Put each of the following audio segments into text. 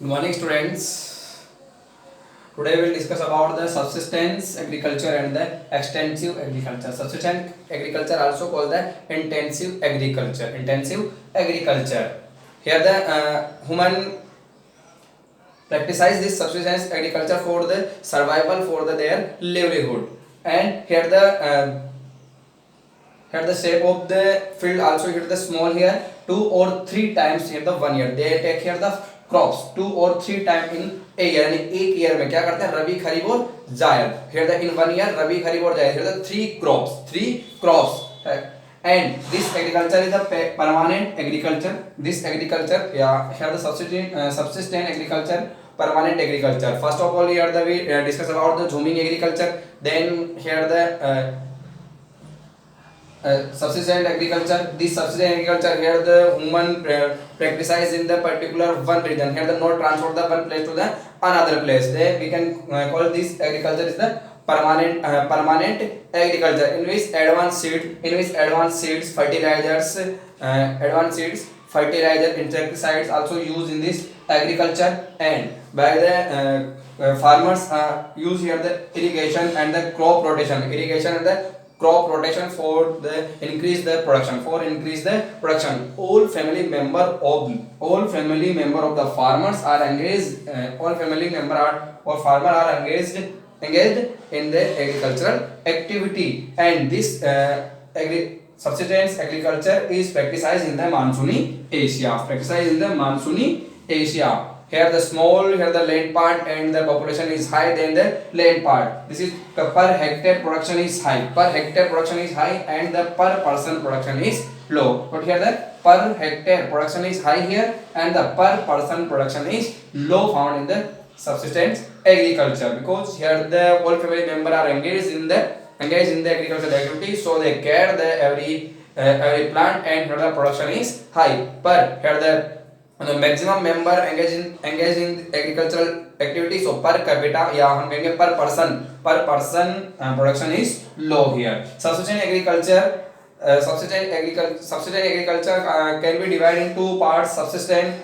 Good morning, students. Today we will discuss about the subsistence agriculture and the extensive agriculture. Subsistence agriculture also called the intensive agriculture. Intensive agriculture. Here the human practice this subsistence agriculture for the survival for their livelihood. And here the shape of the field also here the small here 2 or 3 times here the 1 year they take here the crops 2 or 3 times in a year यानी एक year में क्या करते हैं रबी खरीफ और जायद here the in 1 year रबी खरीफ और जायद here the three crops and this agriculture is the permanent agriculture this agriculture yeah here the subsistence agriculture permanent agriculture first of all here the we discuss about the zooming agriculture then here the subsistence agriculture this subsistence agriculture here the human practice in the particular one region here the not transport the one place to the another place they we can call this agriculture is the permanent agriculture in which advanced seeds fertilizer insecticides also used in this agriculture and by the farmers use here the irrigation and the crop rotation for the increase the production all family member of the farmers are engaged farmer are engaged in the agricultural activity and this subsistence agriculture is practiced in the monsoony Asia here the land part and the population is high than the land part this is per hectare production is high and the per person production is low but here the per hectare production is high here and the per person production is low found in the subsistence agriculture because here the whole family member are engaged in the agricultural activity so they care the every plant and here the production is high but here the maximum member engaged in agricultural activity so per capita या हम कहेंगे per person production is low here subsistence agriculture can be divided in two parts subsistence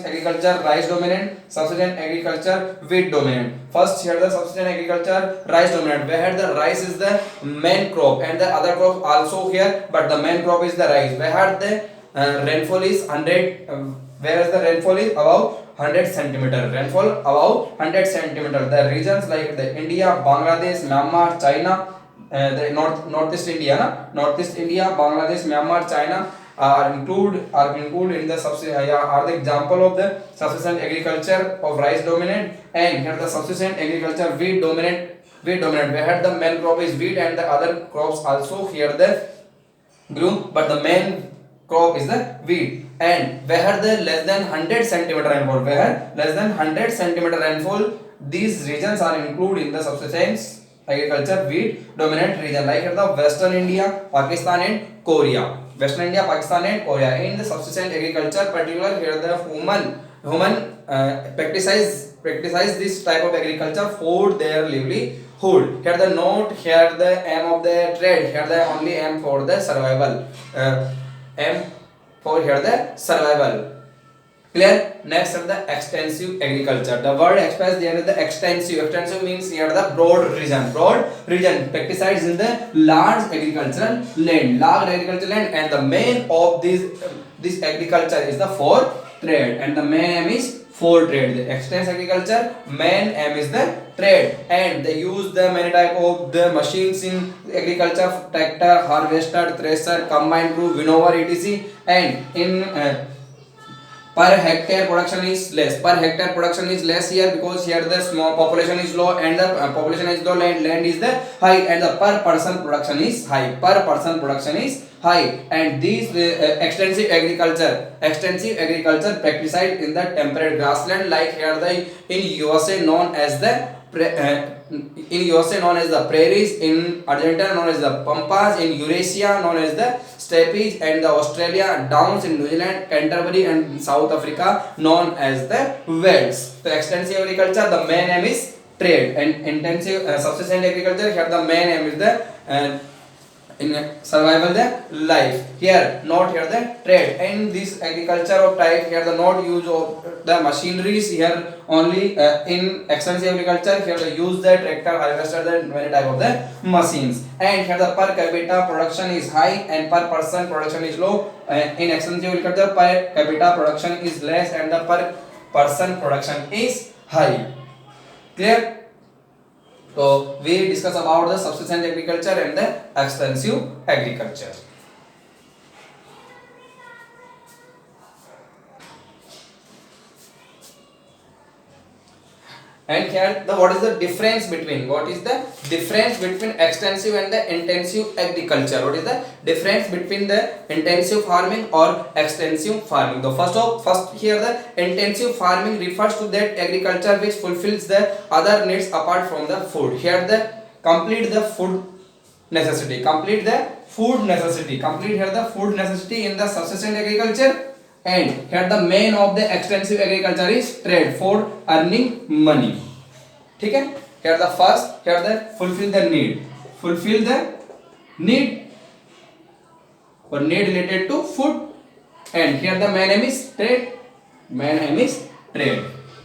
agriculture rice dominant subsistence agriculture wheat dominant first here the subsistence agriculture rice dominant where the rice is the main crop and the other crop also here but the main crop is the rice where the rainfall is 100 whereas the rainfall is above 100 centimeter the regions like the India Bangladesh Myanmar China the northeast India Bangladesh Myanmar China are included in the are the example of the subsistence agriculture of rice dominant and here the subsistence agriculture wheat dominant where the main crop is wheat and the other crops also here the grew but the main crop is the wheat and where the less than 100 centimeter rainfall these regions are included in the subsistence agriculture wheat dominant region like here the western India Pakistan and Korea in the subsistence agriculture particular here the human practice this type of agriculture for their livelihood here the note here the aim of the trade here the only aim for the survival aim for here the survival clear next is the extensive agriculture the word express there is the extensive means here the broad region practiced in the large agricultural land and the main of this agriculture is the for trade and the main aim is for trade the extensive agriculture main aim is the trade and they use the many type of the machines in agriculture tractor harvester thresher combine group winnower etc and in per hectare production is less here because here the small population is low and the population is low land is the high and the per person production is high and these extensive agriculture practiced in the temperate grassland like here the in USA known as the prairies in Argentina known as the pampas in Eurasia known as the steppes and the Australia downs in New Zealand Canterbury and South Africa known as the velds so extensive agriculture the main aim is trade and intensive subsistence agriculture here the main aim is the in survival the life. Here not here the trade. In this agriculture of type, here the not use of the machineries, here only in extensive agriculture here the use the tractor, harvester, the many type of the machines. And here the per capita production is high and per person production is low. In extensive agriculture per capita production is less and the per person production is high. Clear? So we discuss about the subsistence agriculture and the extensive agriculture. And here the what is the difference between extensive and the intensive agriculture? What is the difference between the intensive farming or extensive farming? The first here the intensive farming refers to that agriculture which fulfills the other needs apart from the food. Here the complete the food necessity, complete here the food necessity in the subsistence agriculture. And here the main of the extensive agriculture is trade for earning money. ठीक है? Here the first, here the fulfill the need or need related to food. And here the main aim is trade.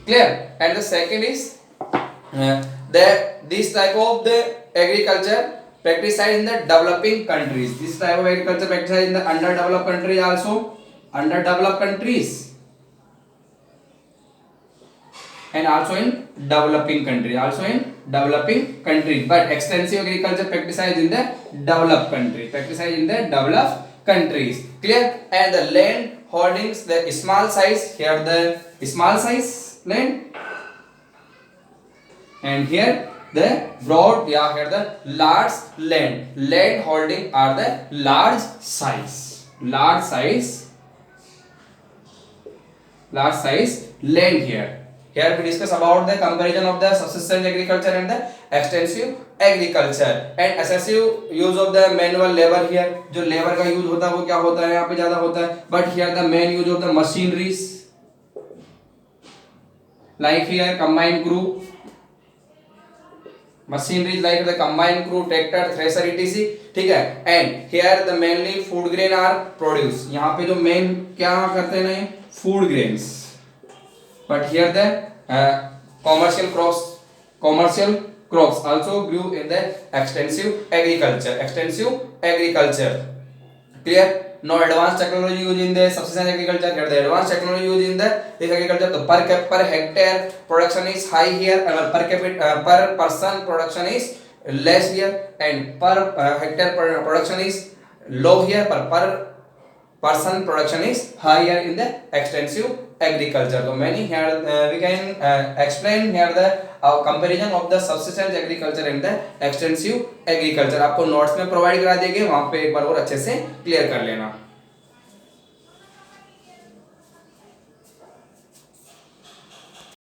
Clear? And the second is this type of the agriculture practiced in the developing countries. This type of agriculture practiced in the underdeveloped countries also. Underdeveloped countries and also in developing countries, but extensive agriculture practiced in the developed countries. Clear? And the land holdings, the small size, here the small size land, and here the broad, here the large land holding are the large size land. Here we discuss about the comparison of the subsistence agriculture and the extensive agriculture and excessive use of the manual labor. Here जो labor का use होता है वो क्या होता है, यहाँ पे ज़्यादा होता है. But here the main use of the machineries, like here combine crew, machineries like the combine crew, tractor, thresher, etc. ठीक है. And here the mainly food grain are produced. यहाँ पे जो main क्या करते हैं ना, food grains. But here the commercial crops also grew in the extensive agriculture. Clear? No advanced technology used in the subsistence agriculture. Here the advanced technology used in this agriculture. The per hectare production is high here, and per person production is less here, and per hectare production is low here. Per person production is higher in the extensive agriculture. So many here we can explain here the comparison of the subsistence agriculture and the extensive agriculture. आपको notes में provide करा देंगे, वहां पे एक बार और अच्छे से क्लियर कर लेना.